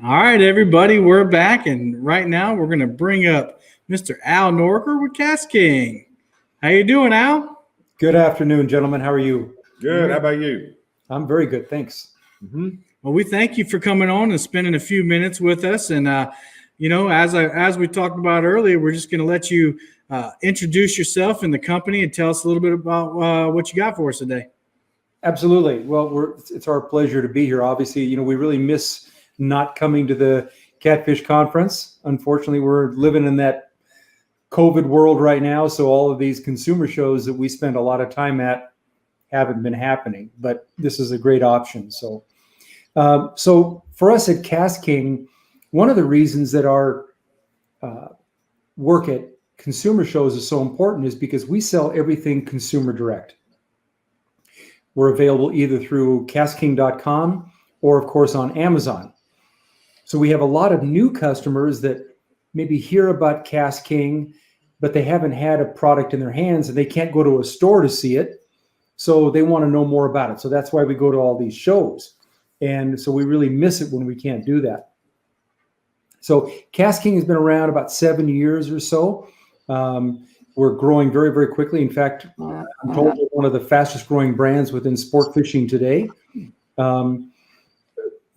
All right, everybody, we're back, and right now we're going to bring up Mr. Al Noraker with KastKing. How you doing, Al? Good afternoon, gentlemen. How are you? Good. How about you? I'm very good, thanks. Well, we thank you for coming on and spending a few minutes with us. And as we talked about earlier, we're just going to let you introduce yourself and the company and tell us a little bit about what you got for us today. Absolutely. Well, it's our pleasure to be here. Obviously, we really miss not coming to the Catfish Conference. Unfortunately, we're living in that COVID world right now, so all of these consumer shows that we spend a lot of time at haven't been happening, but this is a great option. So for us at KastKing, one of the reasons that our work at consumer shows is so important is because we sell everything consumer direct. We're available either through KastKing.com or, of course, on Amazon. So we have a lot of new customers that maybe hear about KastKing, but they haven't had a product in their hands and they can't go to a store to see it. So they want to know more about it. So that's why we go to all these shows. And so we really miss it when we can't do that. So KastKing has been around about 7 years or so. We're growing very, very quickly. In fact, I'm told we're one of the fastest growing brands within sport fishing today.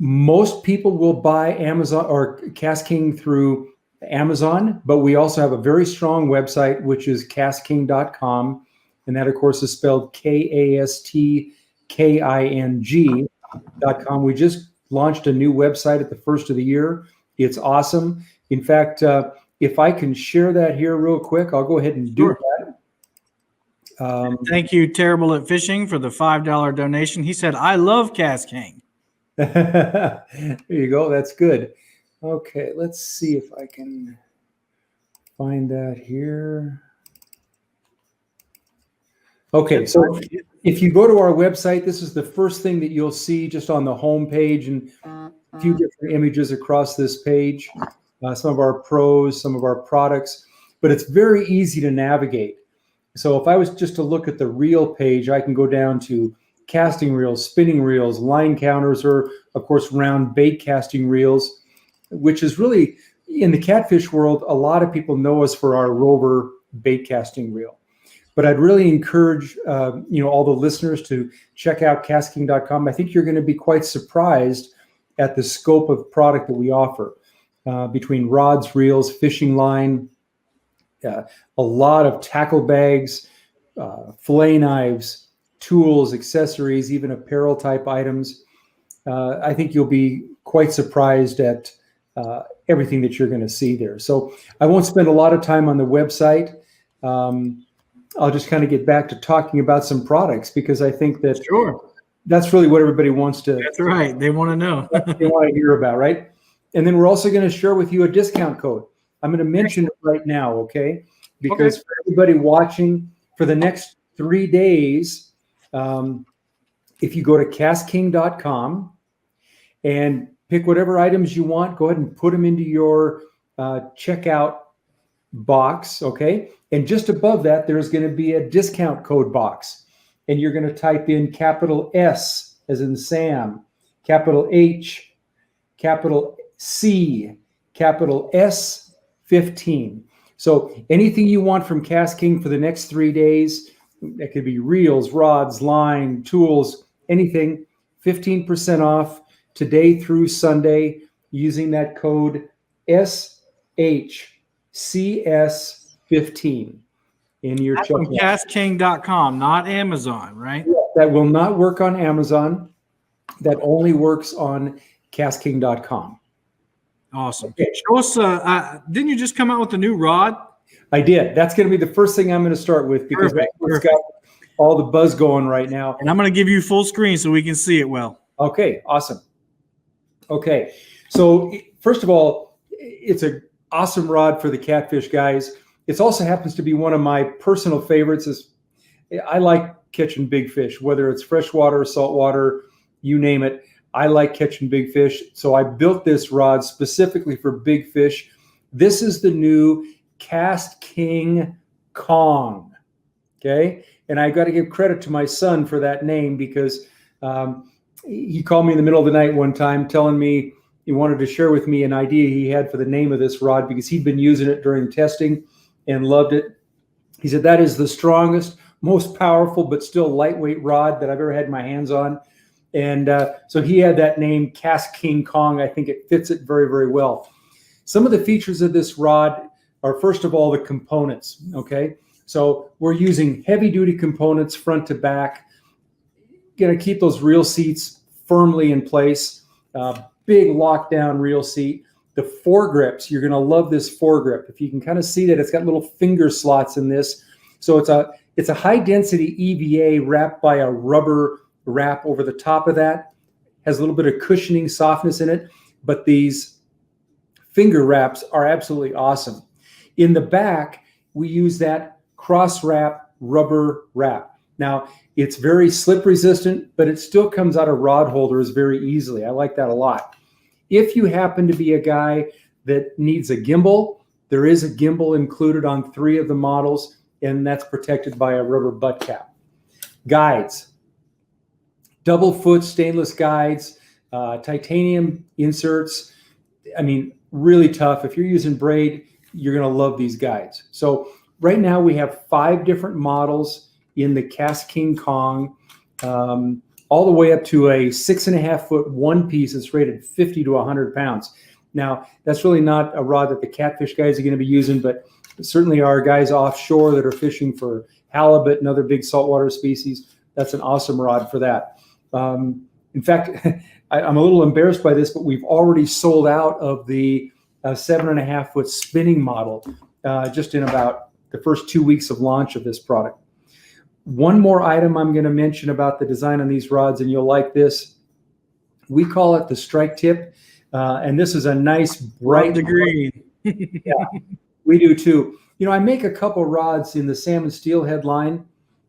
Most people will buy Amazon or KastKing through Amazon, but we also have a very strong website, which is KastKing.com. And that, of course, is spelled KastKing.com. We just launched a new website at the first of the year. It's awesome. In fact, if I can share that here real quick, I'll go ahead and do that. Thank you, Terrible at Fishing, for the $5 donation. He said, I love KastKing. There you go. That's good. Okay, let's see if I can find that here. Okay, so if you go to our website, this is the first thing that you'll see just on the home page, and a few different images across this page. Some of our pros, some of our products, but it's very easy to navigate. So if I was just to look at the reel page, I can go down to casting reels, spinning reels, line counters, or of course round bait casting reels, which is really, in the catfish world, a lot of people know us for our rover bait casting reel. But I'd really encourage all the listeners to check out KastKing.com. I think you're going to be quite surprised at the scope of product that we offer. Between rods, reels, fishing line, a lot of tackle bags, fillet knives, tools, accessories, even apparel type items. I think you'll be quite surprised at everything that you're going to see there. So I won't spend a lot of time on the website. I'll just kind of get back to talking about some products because I think that that's really what everybody wants to. That's right. They want to know. They want to hear about, right? And then we're also going to share with you a discount code. I'm going to mention it right now, okay? Because for everybody watching, for the next 3 days, if you go to KastKing.com and pick whatever items you want, go ahead and put them into your checkout box, okay? And just above that, there's going to be a discount code box. And you're going to type in capital S as in Sam, capital H, capital C, capital S, 15. So anything you want from KastKing for the next 3 days, that could be reels, rods, line, tools, anything, 15% off today through Sunday using that code SHCS15 in your checkout. KastKing.com, not Amazon, right? That will not work on Amazon. That only works on KastKing.com. Awesome. Okay. Show us, didn't you just come out with a new rod? I did. That's going to be the first thing I'm going to start with because it's got all the buzz going right now. And I'm going to give you full screen so we can see it well. Okay, awesome. Okay, so first of all, it's an awesome rod for the catfish guys. It also happens to be one of my personal favorites. I like catching big fish, whether it's freshwater, saltwater, you name it. I like catching big fish. So I built this rod specifically for big fish. This is the new KastKing Kong. Okay. And I got to give credit to my son for that name because he called me in the middle of the night one time telling me, he wanted to share with me an idea he had for the name of this rod because he'd been using it during testing and loved it. He said, that is the strongest, most powerful, but still lightweight rod that I've ever had my hands on. And so he had that name, KastKing Kong. I think it fits it very, very well. Some of the features of this rod are, first of all, the components, okay? So we're using heavy-duty components front to back. Going to keep those reel seats firmly in place. Big lockdown reel seat. The foregrips, you're going to love this foregrip. If you can kind of see that it's got little finger slots in this. So it's a high-density EVA wrapped by a rubber wrap over the top of that. Has a little bit of cushioning softness in it, but these finger wraps are absolutely awesome. In the back, we use that cross wrap rubber wrap. Now, it's very slip resistant, but it still comes out of rod holders very easily. I like that a lot. If you happen to be a guy that needs a gimbal, there is a gimbal included on 3 of the models, and that's protected by a rubber butt cap. Guides, double foot stainless guides, titanium inserts. I mean, really tough. If you're using braid, you're going to love these guides. So right now we have 5 different models in the KastKing Kong, all the way up to a 6.5-foot one piece that's rated 50 to 100 pounds. Now, that's really not a rod that the catfish guys are going to be using, but certainly our guys offshore that are fishing for halibut and other big saltwater species, that's an awesome rod for that. In fact, I'm a little embarrassed by this, but we've already sold out of the 7.5-foot spinning model just in about the first 2 weeks of launch of this product. One more item I'm going to mention about the design on these rods, and you'll like this. We call it the strike tip, and this is a nice bright green. Yeah, we do too. You know, I make a couple rods in the salmon steelhead line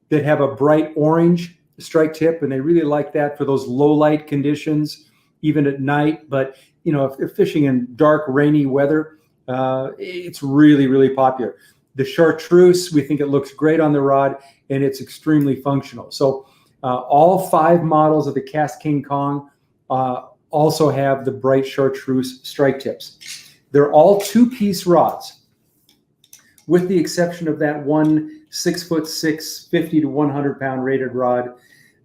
that have a bright orange strike tip, and they really like that for those low light conditions, even at night. But you know, if they're fishing in dark, rainy weather, it's really, really popular. The chartreuse, we think it looks great on the rod, and it's extremely functional. So all 5 models of the KastKing Kong also have the bright chartreuse strike tips. They're all 2-piece rods, with the exception of that one 6'6", 50 to 100 pound rated rod.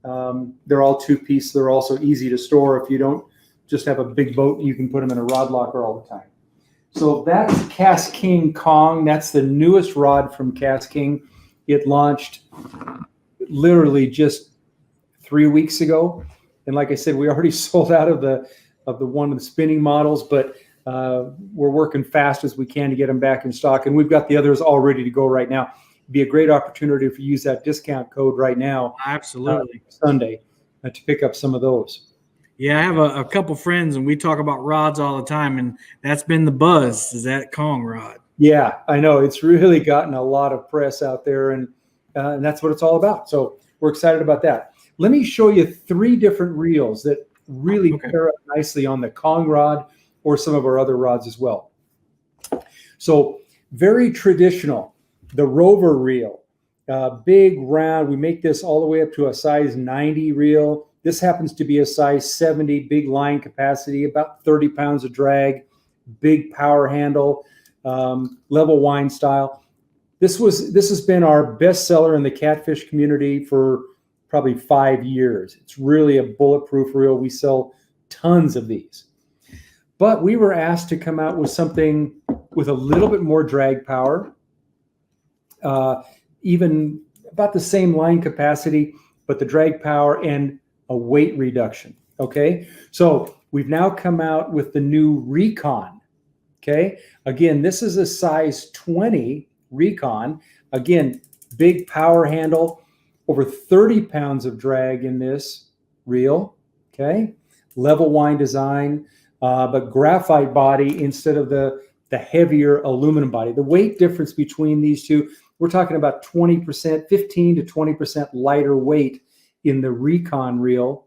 They're all 2-piece. They're also easy to store. If you don't just have a big boat, you can put them in a rod locker all the time. So that's KastKing Kong. That's the newest rod from KastKing. It launched literally just 3 weeks ago. And like I said, we already sold out of the one of the spinning models, but we're working fast as we can to get them back in stock. And we've got the others all ready to go right now. It'd be a great opportunity if you use that discount code right now. Absolutely. Sunday to pick up some of those. Yeah, I have a couple friends, and we talk about rods all the time, and that's been the buzz, is that Kong rod. Yeah, I know. It's really gotten a lot of press out there, and that's what it's all about. So we're excited about that. Let me show you 3 different reels that really pair up nicely on the Kong rod or some of our other rods as well. So very traditional, the Rover reel, big, round. We make this all the way up to a size 90 reel. This happens to be a size 70, big line capacity, about 30 pounds of drag, big power handle, level wind style. This has been our best seller in the catfish community for probably 5 years. It's really a bulletproof reel. We sell tons of these. But we were asked to come out with something with a little bit more drag power, even about the same line capacity, but the drag power and a weight reduction. Okay, so we've now come out with the new Recon. Okay, again, this is a size 20 Recon. Again, big power handle, over 30 pounds of drag in this reel. Okay, level wind design, but graphite body instead of the heavier aluminum body. The weight difference between these two, we're talking about 20%, 15 to 20% lighter weight in the Recon reel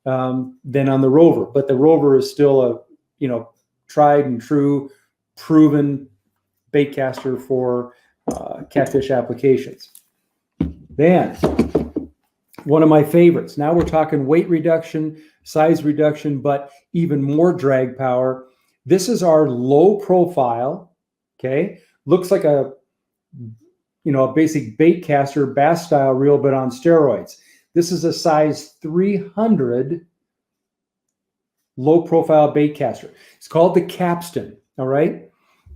than on the Rover. But the Rover is still a, tried and true, proven bait caster for catfish applications. Then One of my favorites. Now we're talking weight reduction, size reduction, but even more drag power. This is our low profile. Okay. Looks like a basic bait caster, bass style reel, but on steroids. This is a size 300 low profile bait caster. It's called the Capstan. All right.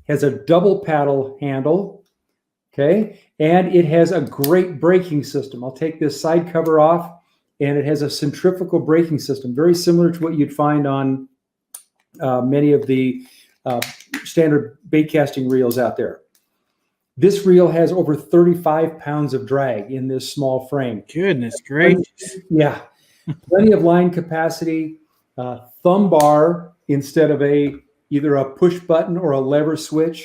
Has a double paddle handle. Okay. And it has a great braking system. I'll take this side cover off, and it has a centrifugal braking system, very similar to what you'd find on many of the standard bait casting reels out there. This reel has over 35 pounds of drag in this small frame. Goodness gracious. Yeah. Plenty of line capacity, thumb bar instead of either a push button or a lever switch.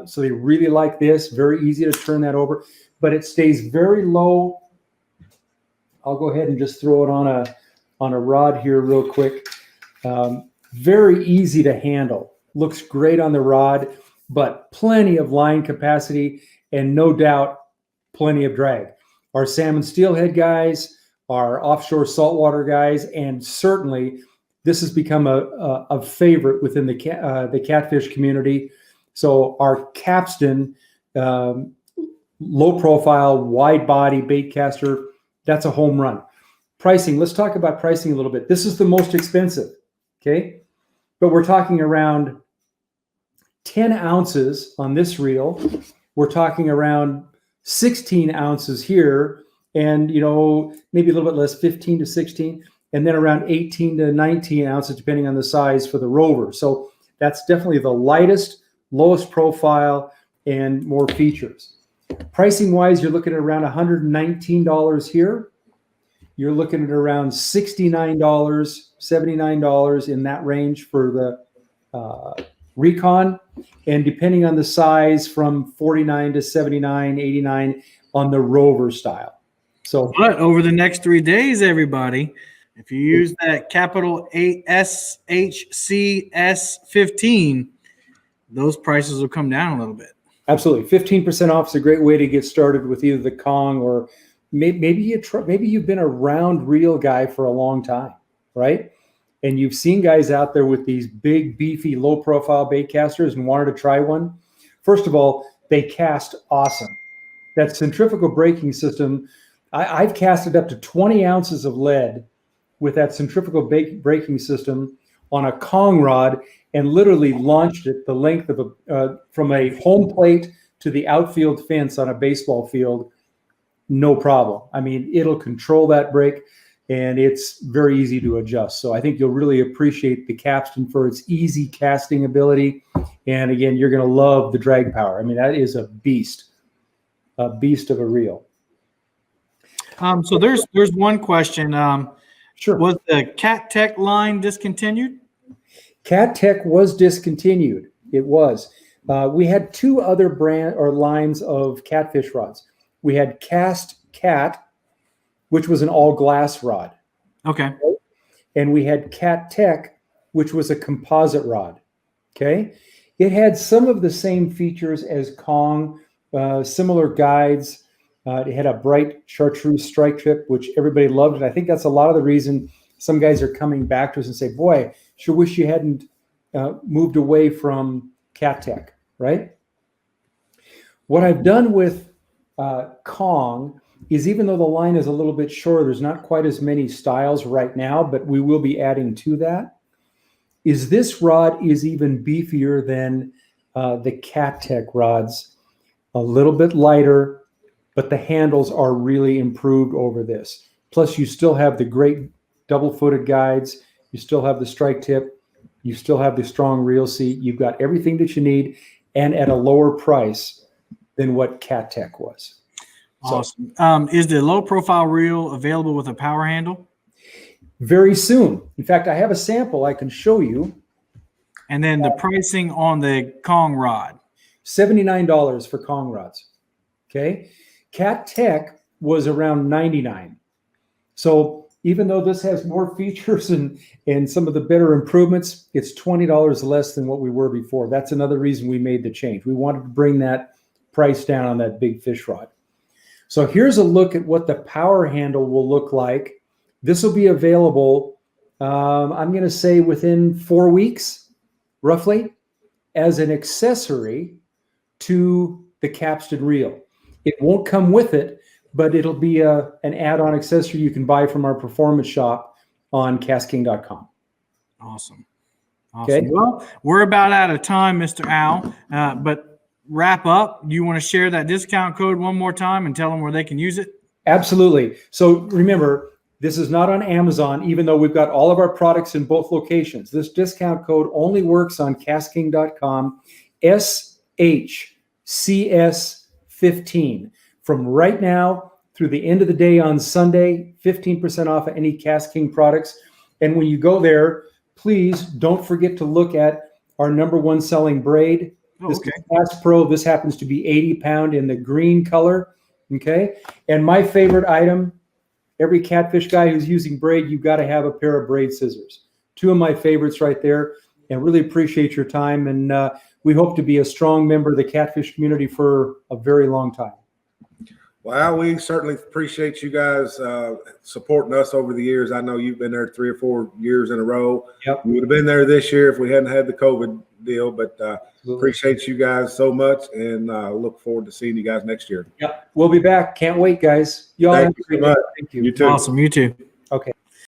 So they really like this. Very easy to turn that over, but it stays very low. I'll go ahead and just throw it on a rod here real quick. Very easy to handle. Looks great on the rod, but plenty of line capacity and no doubt plenty of drag. Our salmon steelhead guys, our offshore saltwater guys, and certainly this has become a favorite within the catfish community. So our Capstan, low profile, wide body bait caster, that's a home run. Pricing, let's talk about pricing a little bit. This is the most expensive, okay? But we're talking around 10 ounces on this reel. We're talking around 16 ounces here, and maybe a little bit less, 15 to 16, and then around 18 to 19 ounces, depending on the size for the Rover. So that's definitely the lightest, lowest profile, and more features. Pricing wise, you're looking at around $119 here. You're looking at around $69, $79 in that range for the Recon, and depending on the size, from 49 to 79, 89 on the Rover style. So, but over the next 3 days, everybody, if you use that capital SHCS15, those prices will come down a little bit. Absolutely. 15% off is a great way to get started with either the Kong, or maybe you've been a round reel guy for a long time, right? And you've seen guys out there with these big, beefy, low-profile bait casters and wanted to try one. First of all, they cast awesome. That centrifugal braking system, I've casted up to 20 ounces of lead with that centrifugal braking system on a Kong rod, and literally launched it the length of from a home plate to the outfield fence on a baseball field, no problem. I mean, it'll control that brake, and it's very easy to adjust. So I think you'll really appreciate the Capstan for its easy casting ability. And again, you're going to love the drag power. I mean, that is a beast of a reel. So there's one question. Sure. Was the CatTech line discontinued? KatTech was discontinued. It was. We had two other lines of catfish rods. We had KastKing, which was an all glass rod. Okay. And we had KatTech, which was a composite rod. Okay. It had some of the same features as Kong, similar guides. It had a bright chartreuse strike tip, which everybody loved. And I think that's a lot of the reason some guys are coming back to us and say, boy, sure wish you hadn't moved away from KatTech, right? What I've done with Kong is, even though the line is a little bit shorter, there's not quite as many styles right now, but we will be adding to that, is this rod is even beefier than the KatTech rods, a little bit lighter, but the handles are really improved over this. Plus, you still have the great double-footed guides. You still have the strike tip. You still have the strong reel seat. You've got everything that you need, and at a lower price than what KatTech was. Awesome. Is the low-profile reel available with a power handle? Very soon. In fact, I have a sample I can show you. And then the pricing on the Kong rod? $79 for Kong rods. Okay. KatTech was around $99. So even though this has more features and some of the better improvements, it's $20 less than what we were before. That's another reason we made the change. We wanted to bring that price down on that big fish rod. So here's a look at what the power handle will look like. This will be available, I'm going to say within 4 weeks, roughly, as an accessory to the capstan reel. It won't come with it, but it'll be an add-on accessory you can buy from our performance shop on KastKing.com. Awesome. Okay. Well, we're about out of time, Mr. Al, but wrap up. You want to share that discount code one more time and tell them where they can use it? Absolutely. So remember, this is not on Amazon, even though we've got all of our products in both locations. This discount code only works on KastKing.com, SHCS15. From right now through the end of the day on Sunday, 15% off of any KastKing products. And when you go there, please don't forget to look at our #1 selling braid. This is Cast Pro. This happens to be 80-pound in the green color. Okay. And my favorite item, every catfish guy who's using braid, you've got to have a pair of braid scissors. 2 of my favorites right there. And really appreciate your time. And we hope to be a strong member of the catfish community for a very long time. Well, we certainly appreciate you guys supporting us over the years. I know you've been there 3 or 4 years in a row. Yep. We would have been there this year if we hadn't had the COVID deal, but appreciate you guys so much, and look forward to seeing you guys next year. Yep. We'll be back. Can't wait, guys. Y'all Thank you so much. Thank you. You too. Awesome. You too.